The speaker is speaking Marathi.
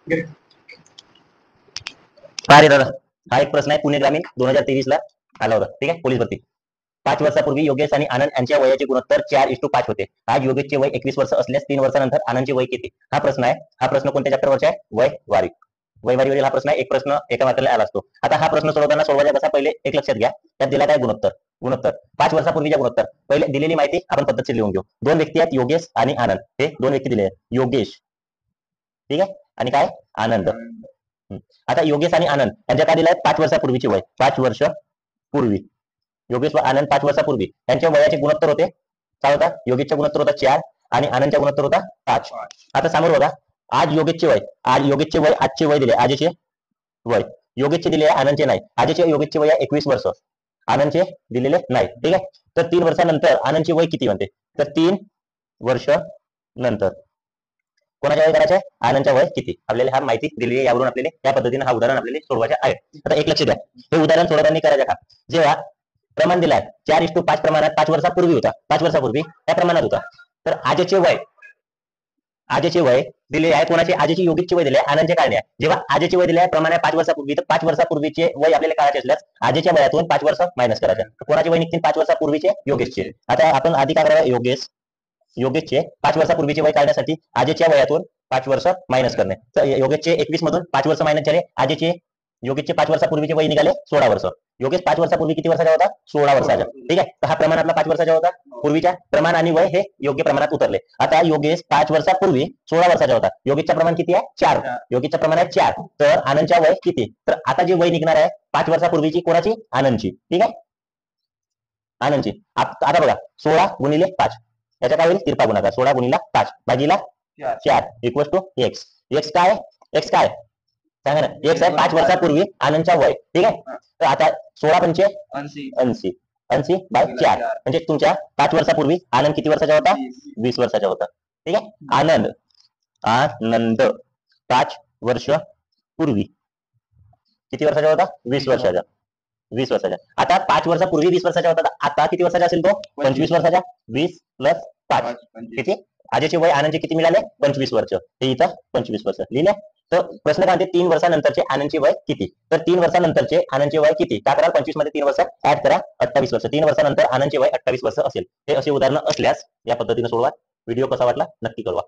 पहा रे दादा, हा एक प्रश्न आहे पुणे ग्रामीण 2023 ला आला होता. ठीक आहे, पोलीस भरती. 5 वर्षापूर्वी योगेश आणि आनंद यांच्या वयाचे गुणोत्तर 4:5 होते. आज योगेशचे वय 21 वर्ष असल्यास 3 वर्षानंतर आनंदचे वय किती? हा प्रश्न आहे. हा प्रश्न कोणत्या चॅप्टरवरचा आहे? वय वारीवरील हा प्रश्न आहे. एक प्रश्न एका मात्रेला आला असतो. आता हा प्रश्न सोडवायचा कसा, पहिले एक लक्षात घ्या, त्यात दिला काय गुणोत्तर 5 वर्षापूर्वीच्या गुणोत्तर. पहिले दिलेली माहिती आपण पद्धतशीर लिहून घेऊ. दोन व्यक्ती आहेत, योगेश आणि आनंद. हे दोन व्यक्ती दिले आहेत, योगेश, ठीक आहे, आणि काय आनंद. आता योगेश आणि आनंद यांच्या काय दिलाय? 5 वर्षापूर्वीचे वय. 5 वर्ष पूर्वी योगेश व आनंद 5 वर्षापूर्वी त्यांच्या वयाचे गुणोत्तर होते. काय होता? योगेशचा गुणोत्तर होता 4 आणि आनंदचा गुणोत्तर होता 5. आता समोर होता आज योगेशचे वय. आजचे वय दिले, आजचे वय योगेशचे दिले, आनंदचे नाही. योगेशचे वय आहे 21 वर्ष, आनंदचे दिलेले नाही. ठीक आहे, तर 3 वर्षानंतर आनंदचे वय किती म्हणते? तर 3 वर्ष नंतर कोणाच्या वय करायचं? आनंदच्या वय किती? आपल्याला हा माहिती दिली आहे, यावरून आपल्याला या पद्धतीने हा उदाहरण आपल्याला सोडवायचे आहे. आता एक लक्ष द्या, हे उदाहरण सोडवताना करायचं का, जेव्हा प्रमाण दिलाय 4:5 प्रमाणात 5 वर्षापूर्वी होता, 5 वर्षापूर्वी त्या प्रमाणात होता, तर आजचे वय दिले आहे कोणाचे? आजचे योगेशचे वय दिले, आनंदचे काढले. जेव्हा आजचे वय दिले आहे प्रमाणे 5 वर्षापूर्वी, तर 5 वर्षापूर्वीचे वय आपल्याला काढायचे असल्यास आजच्या वयातून 5 वर्ष मायनस करायचे. कोणाचे वय निघतील? 5 वर्षापूर्वीचे, योगेशचे. आता आपण आधी काय करायचं? योगेशचे 5 वर्षापूर्वीचे वय काढण्यासाठी आजच्या वयातून 5 वर्ष मायनस करणे. तर योगेशचे 21 मधून 5 वर्ष मायनस झाले. योगेशचे 5 वर्षापूर्वीचे वय निघाले 16 वर्ष. योगेश 5 वर्षापूर्वी किती वर्षाचा होता? 16 वर्षाचा. ठीक आहे, तर हा प्रमाणातला 5 वर्षाचा होता पूर्वीच्या. प्रमाण आणि वय हे योग्य प्रमाणात उतरले. आता योगेश 5 वर्षापूर्वी 16 वर्षाचा होता. योगेशचा प्रमाण किती आहे? 4. योगेशच्या प्रमाण आहे 4. तर आनंदच्या वय किती? तर आता जे वय निघणार आहे 5 वर्षापूर्वीची, कोणाची? आनंदची. ठीक आहे, आनंदची. आता बघा, 16 गुणिले 5, याचा काय होईल? तिरपा गुणाकार. 16 गुणिले 5 भागीला 4 इक्वल टू एक्स. एक्स काय सांगा ना? एक्स आहे 5 वर्षापूर्वी आनंदच्या वय. ठीक आहे, तर आता 16 पंचे 80 बाय 4, म्हणजे तुमच्या 5 वर्षापूर्वी आनंद किती वर्षाचा होता? 20 वर्षाचा होता. ठीक आहे, आनंद 5 वर्ष पूर्वी किती वर्षाचा होता? 20 वर्षाचा. आता 5 वर्षापूर्वी 20 वर्षाचा होता, आता किती वर्षाचा असेल तो? 25 वर्षाचा. 20 प्लस 5 किती? आजचे वय आनंदचे किती मिळाले? 25 वर्ष. हे इथं 25 वर्ष लिहिले. तर प्रश्न काय म्हणते? 3 वर्षानंतरचे आनंदचे वय किती? तर 3 वर्षानंतरचे आनंदचे वय किती? काय करा? 25 मध्ये 3 वर्ष ऍड करा, 28 वर्ष. 3 वर्षानंतर आनंदचे वय 28 वर्ष असेल. हे असे उदाहरण असल्यास या पद्धतीने सोडवा. व्हिडिओ कसा वाटला नक्की कळवा.